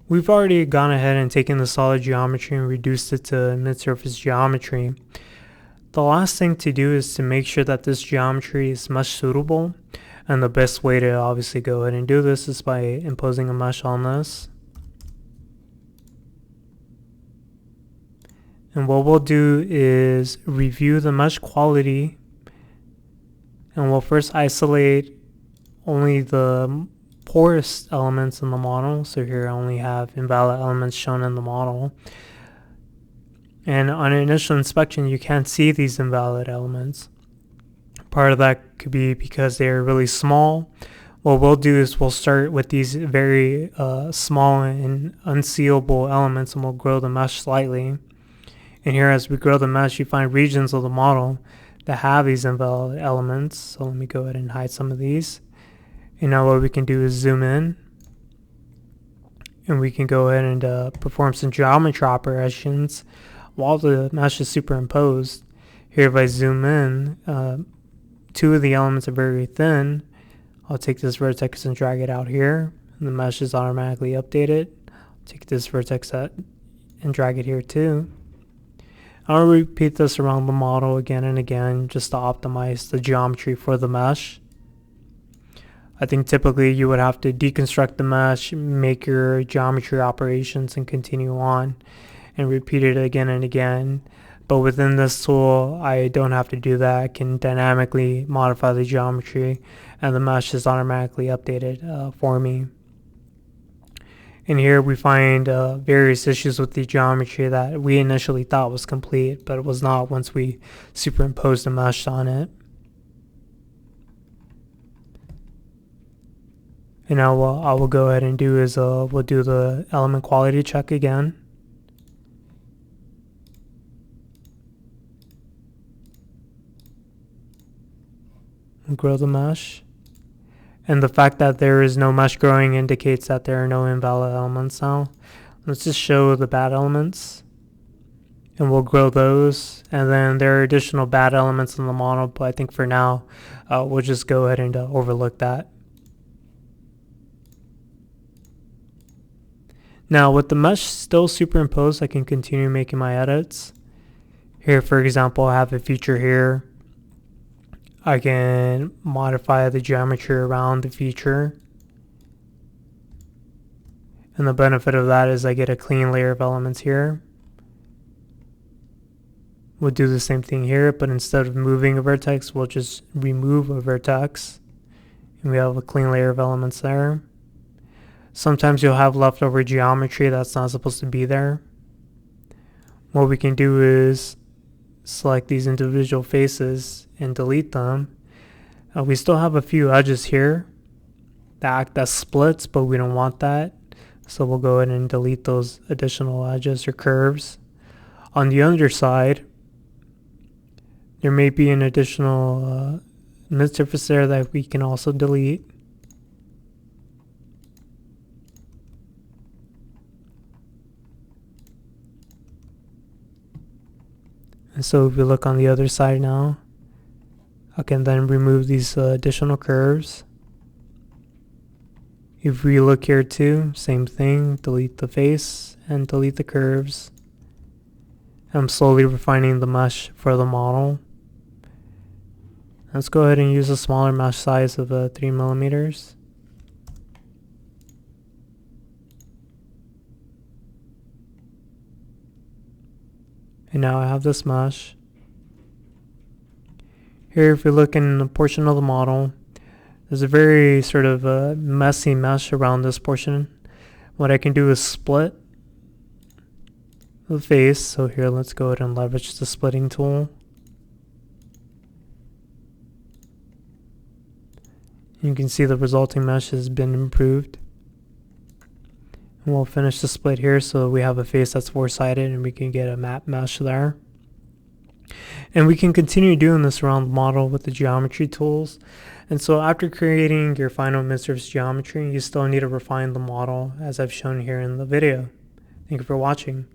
We've already gone ahead and taken the solid geometry and reduced it to mid-surface geometry. The last thing to do is to make sure that this geometry is mesh suitable, and the best way to obviously go ahead and do this is by imposing a mesh on this. And what we'll do is review the mesh quality, and we'll first isolate only the poorest elements in the model. So here I only have invalid elements shown in the model. And on initial inspection, you can't see these invalid elements. Part of that could be because they're really small. What we'll do is we'll start with these very small and unseeable elements, and we'll grow the mesh slightly. And here, as we grow the mesh, you find regions of the model that have these invalid elements. So let me go ahead and hide some of these. And now what we can do is zoom in, and we can go ahead and perform some geometry operations while the mesh is superimposed. Here, if I zoom in, two of the elements are very thin. I'll take this vertex and drag it out here, and the mesh is automatically updated. I'll take this vertex out and drag it here too. I'll repeat this around the model again and again just to optimize the geometry for the mesh. I think typically you would have to deconstruct the mesh, make your geometry operations, and continue on and repeat it again and again. But within this tool, I don't have to do that. I can dynamically modify the geometry, and the mesh is automatically updated for me. And here we find various issues with the geometry that we initially thought was complete, but it was not once we superimposed the mesh on it. And now what I will go ahead and do is we'll do the element quality check again. And grow the mesh. And the fact that there is no mesh growing indicates that there are no invalid elements now. Let's just show the bad elements. And we'll grow those. And then there are additional bad elements in the model, but I think for now, we'll just go ahead and overlook that. Now with the mesh still superimposed, I can continue making my edits. Here, for example, I have a feature here. I can modify the geometry around the feature. And the benefit of that is I get a clean layer of elements here. We'll do the same thing here, but instead of moving a vertex, we'll just remove a vertex. And we have a clean layer of elements there. Sometimes you'll have leftover geometry that's not supposed to be there. What we can do is select these individual faces and delete them. We still have a few edges here that act as splits, but we don't want that. So we'll go ahead and delete those additional edges or curves. On the underside, there may be an additional mid-surface there that we can also delete. And so if we look on the other side now, I can then remove these additional curves. If we look here too, same thing, delete the face and delete the curves. I'm slowly refining the mesh for the model. Let's go ahead and use a smaller mesh size of 3 millimeters. And now I have this mesh. Here, if we look in a portion of the model, there's a very sort of messy mesh around this portion. What I can do is split the face. So here, let's go ahead and leverage the splitting tool. You can see the resulting mesh has been improved. And we'll finish the split here so we have a face that's four-sided and we can get a map mesh there. And we can continue doing this around the model with the geometry tools. And so after creating your final mid-surface geometry, you still need to refine the model as I've shown here in the video. Thank you for watching.